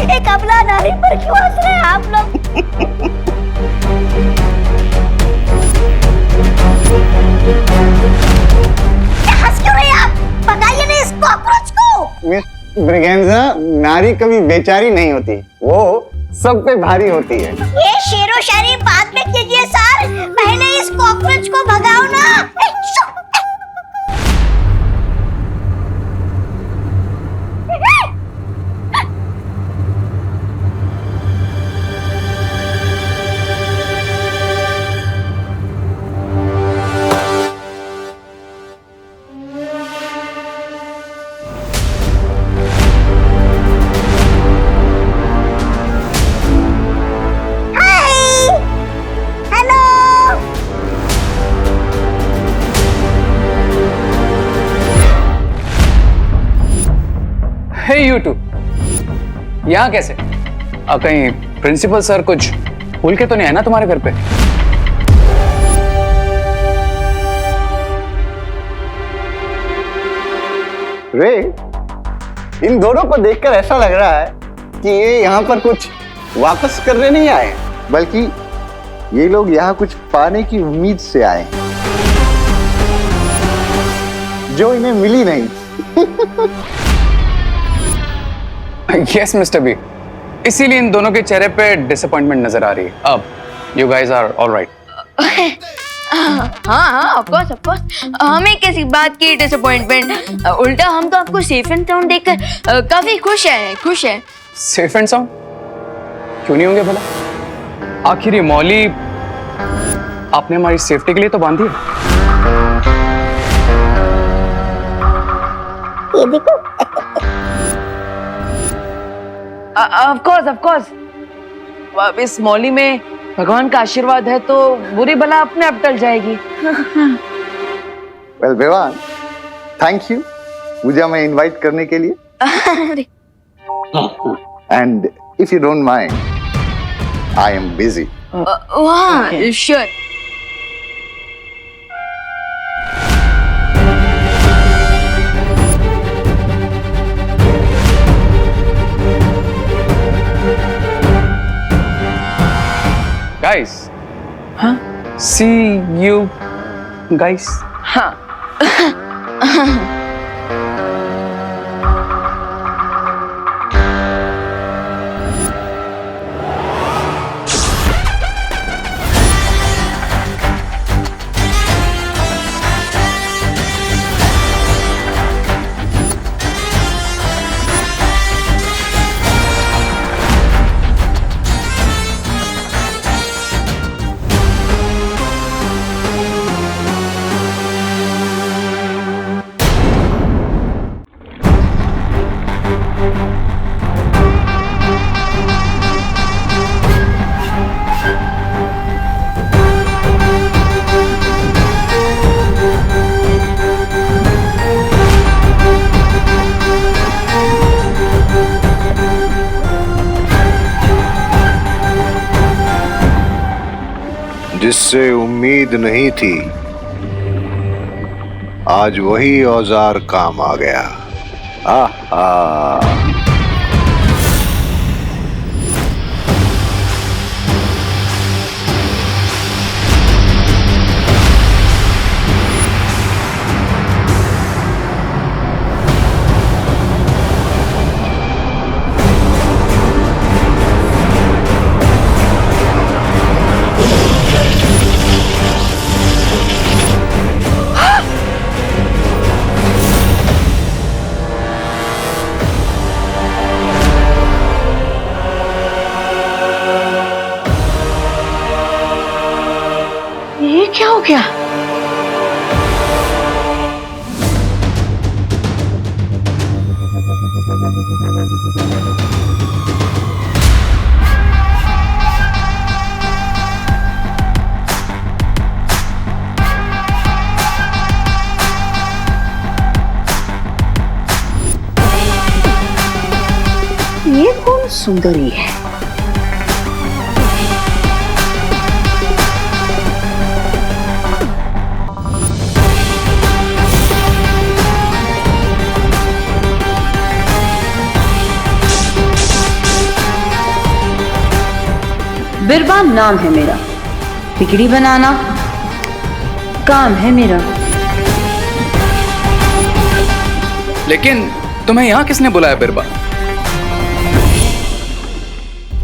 एक अबला नारी पर क्यों हंस रहे हैं आप लोग? हंस क्यों रहे आप? भगाइए नहीं इस कॉकरोच को। मिस ब्रिगेंजा, नारी कभी बेचारी नहीं होती, वो सब पे भारी होती है। ये शेरो शायरी बाद में कीजिए सर, पहले इस कॉकरोच को भगाओ ना। हे यू टू, यहाँ कैसे? अब कहीं प्रिंसिपल सर कुछ भूल के तो नहीं है ना तुम्हारे घर पे? रे, इन दोनों को देखकर ऐसा लग रहा है कि ये यहाँ पर कुछ वापस करने नहीं आए, बल्कि ये लोग यहाँ कुछ पाने की उम्मीद से आए जो इन्हें मिली नहीं। यस मिस्टर बी, इसीलिए इन दोनों के चेहरे पे डिसअपॉइंटमेंट नजर आ रही है। अब यू गाइस आर ऑलराइट। हाँ, ऑफ कोर्स। हमें किसी बात की डिसअपॉइंटमेंट? उल्टा हम तो आपको सेफ एंड साउंड देखकर काफी खुश हैं। सेफ एंड साउंड क्यों नहीं होंगे भला? आखिर ये मौली आपने हमारी सेफ्टी के लिए तो बांधी है। ये देखो। Of course. अब इस मौली में भगवान का आशीर्वाद है तो बुरी बला अपने आप टल जाएगी। वेल विवान, थैंक यू मुझे हमें इनवाइट करने के लिए। And if you don't mind, I am busy. हाँ, श्योर। Guys, हाँ? See you guys. हाँ। जिससे उम्मीद नहीं थी, आज वही औजार काम आ गया। आहा। गया? ये कौन सुंदरी है? बिरबा नाम है मेरा, बिगड़ी बनाना काम है मेरा। लेकिन तुम्हें यहाँ किसने बुलाया बिरबा?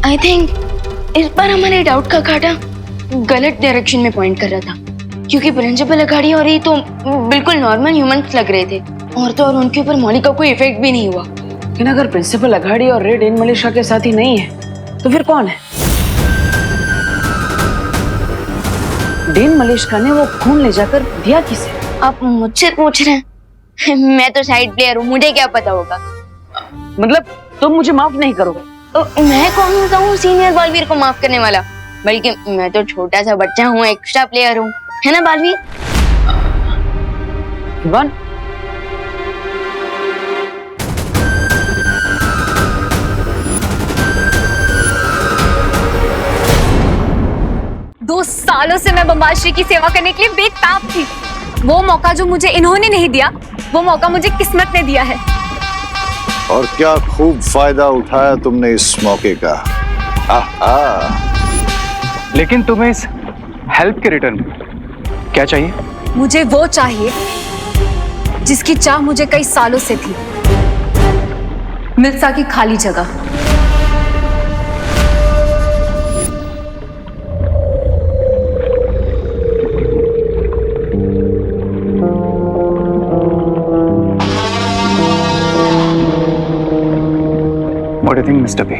आई थिंक इस बार हमारे डाउट का कांटा गलत डायरेक्शन में पॉइंट कर रहा था, क्योंकि प्रिंसिपल अघाड़ी और ये तो बिल्कुल नॉर्मल ह्यूमंस लग रहे थे, और तो और उनके ऊपर मौलिक का कोई इफेक्ट भी नहीं हुआ। लेकिन अगर प्रिंसिपल अघाड़ी और रेड इन मलिशा के साथ ही नहीं है तो फिर कौन है? डीन मलिशा ने वो खून ले जाकर दिया किसे? आप मुझसे पूछ रहे हैं? मैं तो साइड प्लेयर हूँ, मुझे क्या पता होगा। मतलब तुम मुझे माफ नहीं करोगे? मैं कौन होता हूँ सीनियर बालवीर को माफ करने वाला? बल्कि मैं तो छोटा सा बच्चा हूँ, एक्स्ट्रा प्लेयर हूँ, है ना बालवीर? वन 2 सालों से मैं बम्बाश्री की सेवा करने के लिए बेताब थी। वो मौका जो मुझे इन्होंने नहीं दिया, वो मौका मुझे किस्मत ने दिया है। और क्या खूब फायदा उठाया तुमने इस मौके का। लेकिन तुम्हें इस हेल्प के रिटर्न में क्या चाहिए? मुझे वो चाहिए जिसकी चाह मुझे कई सालों से थी, मिर्जा की खाली जगह। What do you think, Mr. B?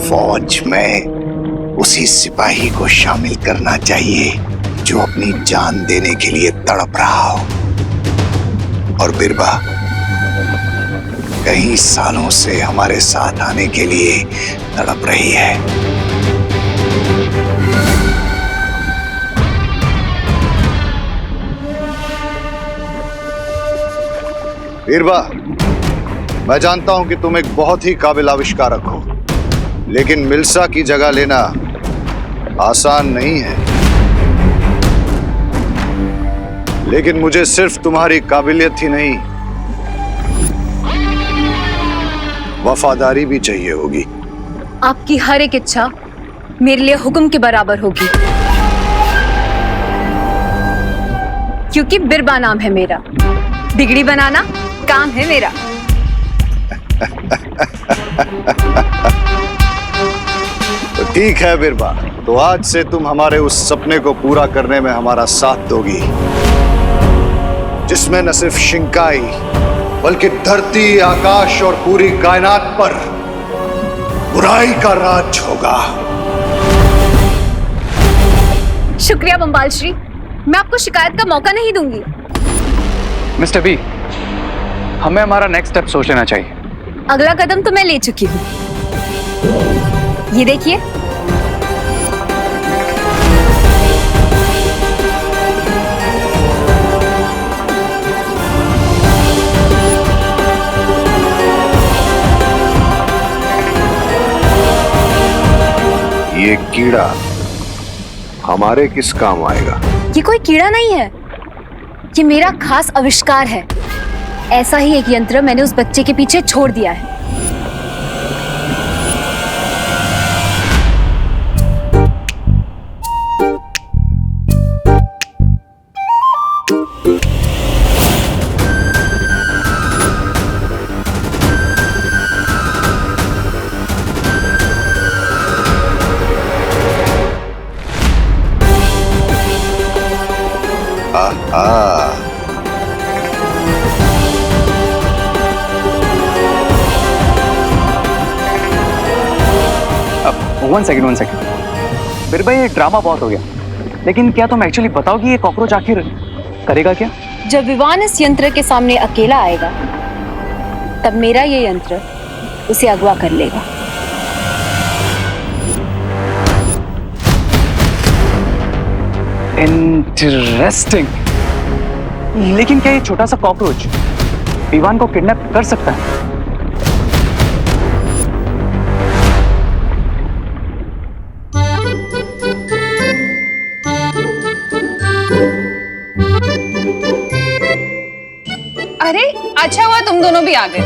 फौज में उसी सिपाही को शामिल करना चाहिए जो अपनी जान देने के लिए तड़प रहा हो। और बिरबा कई सालों से हमारे साथ आने के लिए तड़प रही है। बिरबा, मैं जानता हूं कि तुम एक बहुत ही काबिल आविष्कारक हो, लेकिन मिल्सा की जगह लेना आसान नहीं है। लेकिन मुझे सिर्फ तुम्हारी काबिलियत ही नहीं, वफादारी भी चाहिए होगी। आपकी हर एक इच्छा मेरे लिए हुक्म के बराबर होगी, क्योंकि बिरबा नाम है मेरा, बिगड़ी बनाना काम है मेरा। तो ठीक है बिरबा, तो आज से तुम हमारे उस सपने को पूरा करने में हमारा साथ दोगी, जिसमें न सिर्फ शिंकाई बल्कि धरती, आकाश और पूरी कायनात पर बुराई का राज होगा। शुक्रिया बम्बाल श्री, मैं आपको शिकायत का मौका नहीं दूंगी। मिस्टर बी, हमें हमारा नेक्स्ट स्टेप सोच लेना चाहिए। अगला कदम तो मैं ले चुकी हूँ, ये देखिए। ये कीड़ा हमारे किस काम आएगा? ये कोई कीड़ा नहीं है, ये मेरा खास आविष्कार है। ऐसा ही एक यंत्र मैंने उस बच्चे के पीछे छोड़ दिया है। One second. बिरबा ये ड्रामा बहुत हो गया, लेकिन क्या तुम एक्चुअली बताओगी ये कॉकरोच आखिर करेगा क्या? जब विवान इस यंत्र के सामने अकेला आएगा, तब मेरा ये यंत्र उसे अगवा कर लेगा। इंटरेस्टिंग। लेकिन क्या ये छोटा सा कॉकरोच विवान को किडनैप कर सकता है? अरे अच्छा हुआ तुम दोनों भी आ गए।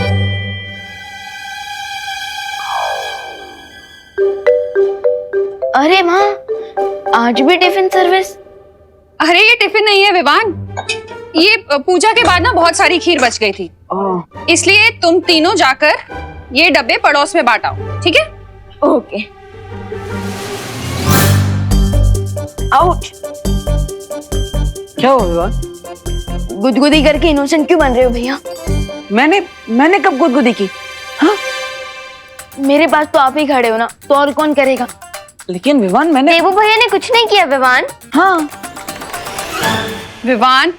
अरे माँ, आज भी टिफिन सर्विस? अरे ये टिफिन नहीं है विवान, ये पूजा के बाद ना बहुत सारी खीर बच गई थी, इसलिए तुम तीनों जाकर ये डब्बे पड़ोस में बांटाओ, ठीक है? ओके। आउट। क्या हुआ विवान? गुदगुदी करके इनोसेंट क्यों बन रहे हो भैया? मैंने कब गुदगुदी की? हाँ? मेरे पास तो आप ही खड़े हो ना, तो और कौन करेगा? लेकिन विवान मैंने देवू भैया ने कुछ नहीं किया विवान। हाँ। विवान,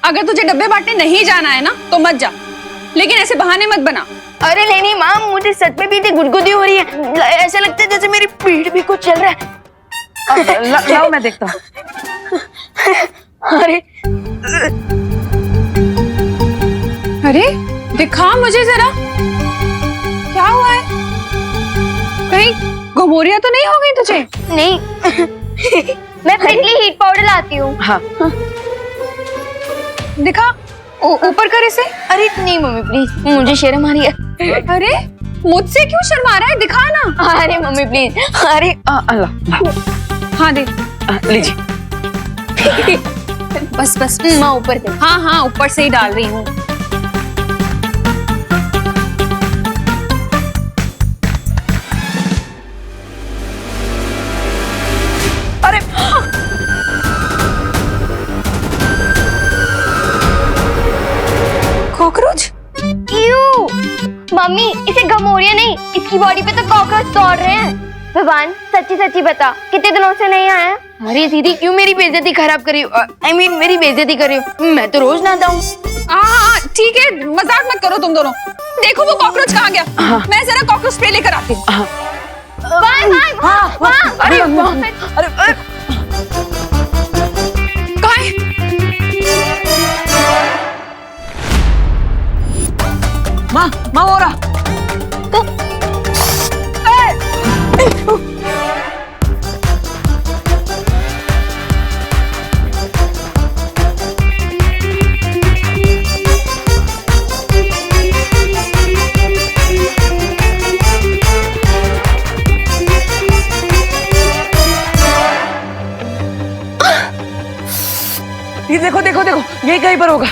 अगर तुझे डब्बे बांटने नहीं जाना है ना तो मत जा, लेकिन ऐसे बहाने मत बना। अरे नहीं माँ, मुझे सच में भी गुदगुदी हो रही है, ऐसा लगता है जैसे मेरी पीठ भी कुछ चल रहा है। लाओ मैं देखता हूँ। अरे दिखा मुझे जरा, क्या हुआ है? कहीं घुमोरियां तो नहीं हो गई तुझे? नहीं। मैं पिटली हीट पाउडर लाती हूँ। हाँ। दिखा, ऊपर कर इसे। अरे नहीं मम्मी प्लीज, मुझे शर्म आ रही है। अरे मुझसे क्यों शर्मा रहा है, दिखा ना। अरे मम्मी प्लीज। अरे अल्लाह। हाँ दे, लीजिए। बस बस माँ ऊपर दे। हाँ ऊपर से ही डाल रही हूँ। अरे कॉकरोच? क्यों? मम्मी इसे घमोरिया नहीं, इसकी बॉडी पे तो कॉकरोच दौड़ रहे हैं। भगवान सच्ची सच्ची बता, कितने दिनों से नहीं आया? अरे दीदी क्यों मेरी बेइज्जती खराब करी हो? I mean, मेरी बेइज्जती करी हो? मैं तो रोज नहाता हूँ। हाँ ठीक है, मजाक मत करो तुम दोनों। देखो वो कॉकरोच कहाँ गया। मैं जरा कॉकरोच स्प्रे लेकर आती हूँ। अरे कहाँ है? माँ हो रहा। ये देखो देखो देखो, यही कहीं पर होगा।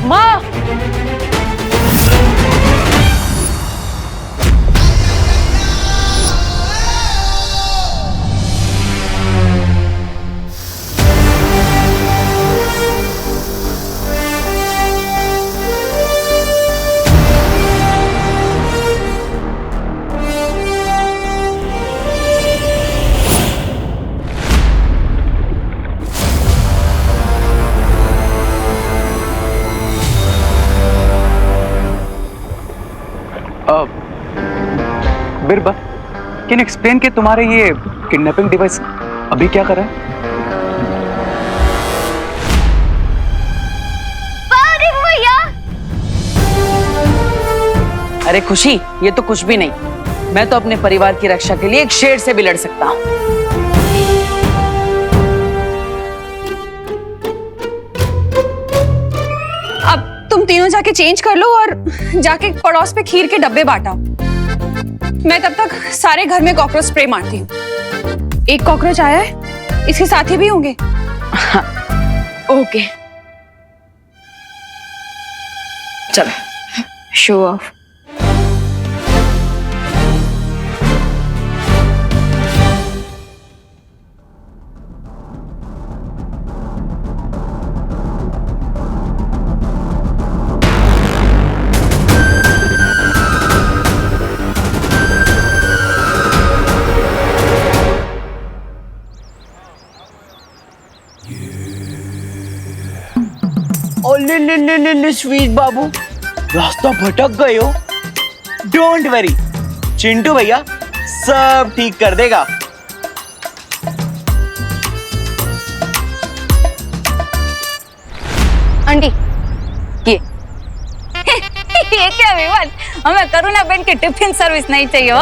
माँ! बिरबा, कैन एक्सप्लेन कि तुम्हारे ये किडनैपिंग डिवाइस अभी क्या कर रहा है? अरे खुशी, ये तो कुछ भी नहीं। मैं तो अपने परिवार की रक्षा के लिए एक शेर से भी लड़ सकता हूँ। अब तुम तीनों जाके चेंज कर लो और जाके पड़ोस पे खीर के डब्बे बांटाओ। मैं तब तक सारे घर में कॉकरोच स्प्रे मारती हूँ। एक कॉकरोच आया है, इसके साथी भी होंगे। ओके, चलो शो ऑफ। नहीं स्वीट बाबू, रास्ता भटक गए हो। डोंट वरी, चिंटू भैया सब ठीक कर देगा। आंटी ये क्या विवाद, हमें करुणा बहन की टिफिन सर्विस नहीं चाहिए हो?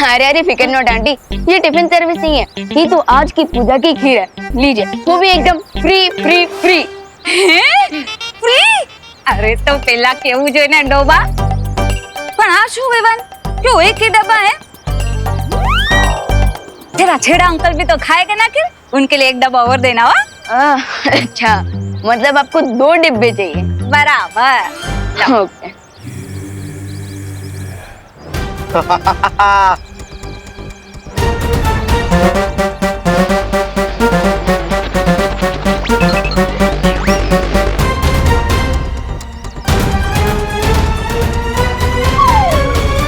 अरे फिकर नोट आंटी, ये टिफिन सर्विस नहीं है, ये तो आज की पूजा की खीर है, लीजिए, वो भी एकदम फ्री फ्री फ्री। फ्री? अरे तो पहला केवू जो ने डोबा, पण आ शू विवाद, क्यों एक ही डब्बा है? जरा छेड़ा अंकल भी तो खाएगा ना, फिर उनके लिए एक डब्बा और देना हो। अच्छा, मतलब आपको 2 डिब्बे चाहिए? बराबर। ओके।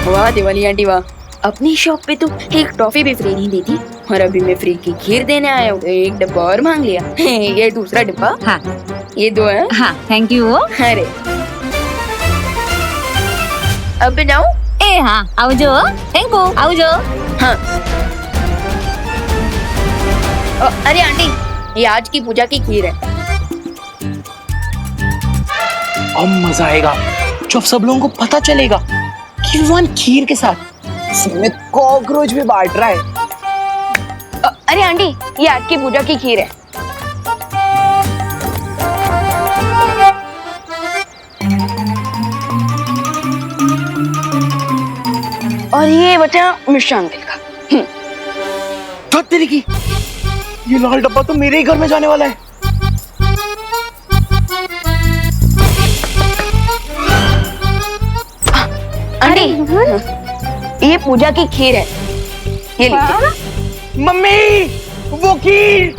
वाह दिवाली आंटी वाह, अपनी शॉप पे तो एक टॉफी भी फ्री नहीं देती, और अभी मैं फ्री की खीर देने आया हूँ, एक डब्बा और मांग लिया। ये दूसरा डब्बा। हाँ, ये 2 है। हाँ, थैंक यू। अरे अब बनाऊं? ए हाँ, आवजो, थैंक यू, आवजो। हाँ। अरे आंटी, ये आज की पूजा की खीर है। अब मजा आएगा जब सब लोगों को पता चलेगा कि विवान खीर के साथ इसमें कॉकरोच भी बांट रहा है। अरे आंटी, ये आज की पूजा की खीर है। और ये बचा मिष्ठान तेल का। तो तेरी की, ये लाल डब्बा तो मेरे ही घर में जाने वाला है। आंटी, ये पूजा की खीर है, ये लीजिए। मम्मी, वो खीर।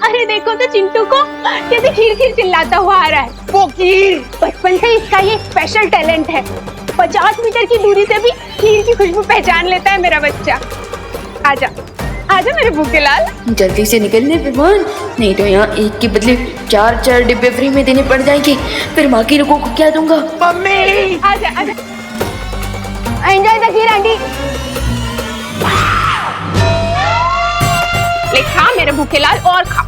अरे देखो तो चिंटू को कैसे खीर खीर चिल्लाता हुआ आ रहा है। वो खीर, बचपन से इसका ये स्पेशल टैलेंट है, 50 मीटर की दूरी से भी खीर की खुशबू पहचान लेता है मेरा बच्चा। आजा आजा मेरे भूखे लाल, जल्दी से निकलने विमान, नहीं तो यहाँ एक के बदले 4 डिब्बे फ्री में देने पड़ जाएंगे, फिर बाकी लोगों को क्या दूंगा। मम्मी, आजा आजा, एंजॉय द खीर आंटी। ले खा मेरे भूखे लाल, और खा।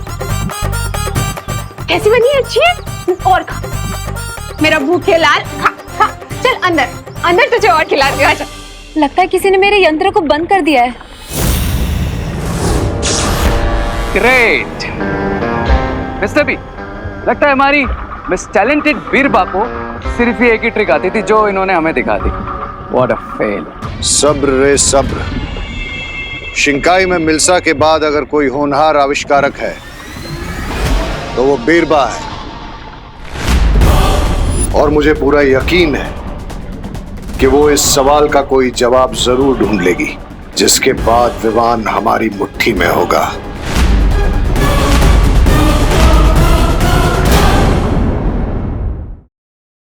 कैसी बनी है? अच्छी है, और खा मेरा भूखे लाल, खा खा। चल अंदर अंदर, तुझे और खिला दिया। आजा। लगता है किसी ने मेरे यंत्र को बंद कर दिया है। ग्रेट मिस्टर बी, लगता है हमारी मिस टैलेंटेड बीरबा को सिर्फ ही एक ही ट्रिक आती थी जो इन्होंने हमें दिखा दी। What a fail. सब्र रे सब्र। शिंकाई में मिल्सा के बाद अगर कोई होनहार आविष्कारक है तो वो बीरबा है, और मुझे पूरा यकीन है कि वो इस सवाल का कोई जवाब जरूर ढूंढ लेगी, जिसके बाद विवान हमारी मुट्ठी में होगा।